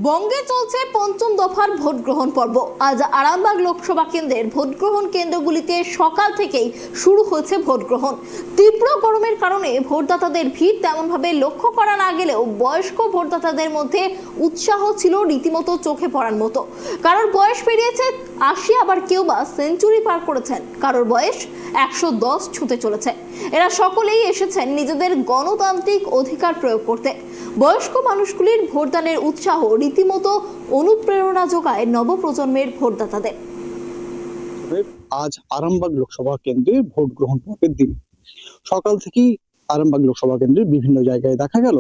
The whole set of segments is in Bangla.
বঙ্গে চলছে পঞ্চম দফার ভোট গ্রহণ পর্ব। আজ আরামবাগ লোকসভা কেন্দ্রের ভোট গ্রহণ কেন্দ্রগুলিতে সকাল থেকেই শুরু হয়েছে ভোট গ্রহণ। তীব্র গরমের কারণে ভোটদাতাদের ভিড় তেমনভাবে লক্ষ্য করা না গেলেও বয়স্ক ভোটদাতাদের মধ্যে উৎসাহ ছিল রীতিমতো চোখে পড়ার মতো। কারোর বয়স পেরিয়েছে ৮০, আবার কেউ বা সেঞ্চুরি পার করেছেন, কারোর বয়স ১১০ ছুঁতে চলেছে। এরা সকলেই এসেছেন নিজেদের গণতান্ত্রিক অধিকার প্রয়োগ করতে। বয়স্ক মানুষগুলির ভোটদানের উৎসাহ রীতিমতো অনুপ্রেরণা যোগায় নবপ্রজন্মের ভোটদাতাদের। আজ আরামবাগ লোকসভা কেন্দ্রে ভোট গ্রহণ পর্বের দিন। সকাল থেকেই আরামবাগ লোকসভা কেন্দ্রের বিভিন্ন জায়গায় দেখা গেল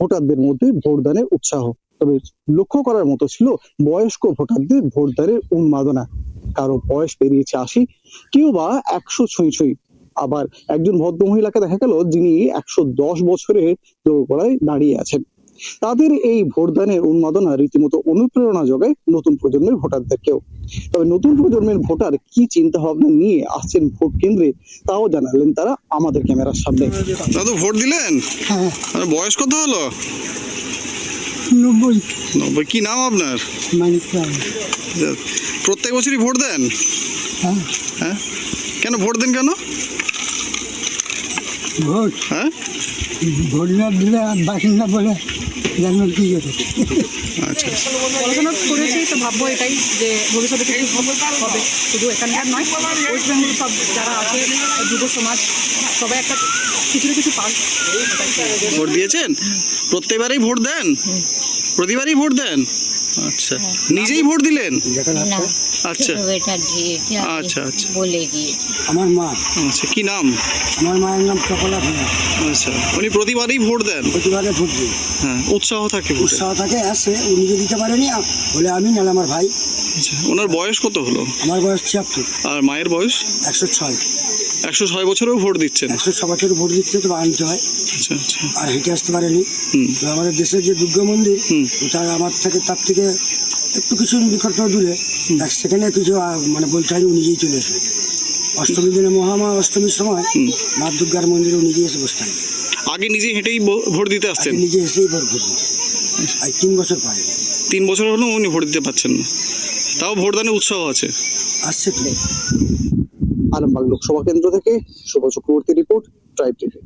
ভোটারদের মধ্যে ভোটদানের উৎসাহ। তবে লক্ষ্য করার মতো ছিল বয়স্ক ভোটারদের ভোটদানের উন্মাদনা। কারো বয়স পেরিয়েছে ৮০, কেউ বা ১০০ ছুঁই। আবার একজন ভদ্র মহিলাকে দেখা গেল যিনি ১১০ বছরের দোরগোড়ায় দাঁড়িয়ে আছেন। তাদের এই ভোটদানের উন্মাদনা রীতিমতো অনুপ্রেরণা যোগায় নতুন প্রজন্মের ভোটারদেরকেও। তবে নতুন প্রজন্মের ভোটার কি চিন্তা ভাবনা নিয়ে আসছেন ভোট কেন্দ্রে তাও জানালেন তারা আমাদের ক্যামেরার সামনে। দাদু ভোট দিলেন? হ্যাঁ, আপনার বয়স কত হলো? 90। 90। কি নাম আপনার? মানিক রায়। প্রত্যেক বছরই ভোট দেন? হ্যাঁ, হ্যাঁ, কেন ভোট দেন কেন? ভোট হ্যাঁ, ভোট না দিলে বাসিন্দা বলে জানার কি করে। আচ্ছা। পড়াশোনা করেছি তো ভাববো এটাই যে ভবিষ্যতে কিছু হবে, শুধু এখানকার নয়, ওয়েস্ট বেঙ্গল সব যারা আছে যুব সমাজ সবাই একটা কিছু না কিছু পাক। ভোট দিয়েছেন? প্রত্যেকবারই ভোট দেন? প্রতিবারই ভোট দেন? আচ্ছা, নিজেই ভোট দিলেন? না, আচ্ছা এটা দিয়েছি, আচ্ছা আচ্ছা বলে দিয়েছি। আমার মা, আচ্ছা, কি নাম? আমার মায়ের নাম চকলা ভূঁইয়া। আচ্ছা, উনি প্রতিবারই ভোট দেন? প্রতিবারে ভোট দিই, হ্যাঁ, উৎসাহ থাকে ভোটে। উৎসাহ থাকে। আসে ও নিজে দিতে পারেনি বলে আমি, নাহলে আমার ভাই। আচ্ছা, ওনার বয়স কত হলো? আমার বয়স ৭৬। আর মায়ের বয়স? ১০৬। ১০৬ বছরেও ভোট দিচ্ছেন? ১০৬ বছর ভোট দিচ্ছে, তো আনতে হয় আচ্ছা আচ্ছা। আর হেঁটে আসতে পারেনি। তো আমাদের দেশের যে দুর্গা মন্দির, ওটা আমার থেকে তার থেকে একটু কিছু নিকট দূরে, সেখানে কিছু মানে বলতে হয়, নিজেই চলে আসবে। অষ্টমীর দিনে মহামা অষ্টমীর সময় মা দুর্গার মন্দিরে নিজেই এসে বসতে হবে। আগে নিজে হেঁটেই ভোট দিতে আসছেন? নিজে এসেই ভোট দিতে, আর ৩ বছর পারে। ৩ বছর হলো উনি ভোট দিতে পারছেন না, তাও ভোটদানের উৎসাহ আছে। আসছে তো। আরামবাগ লোকসভা কেন্দ্র থেকে Shubho Chakraborty report, tribe TV.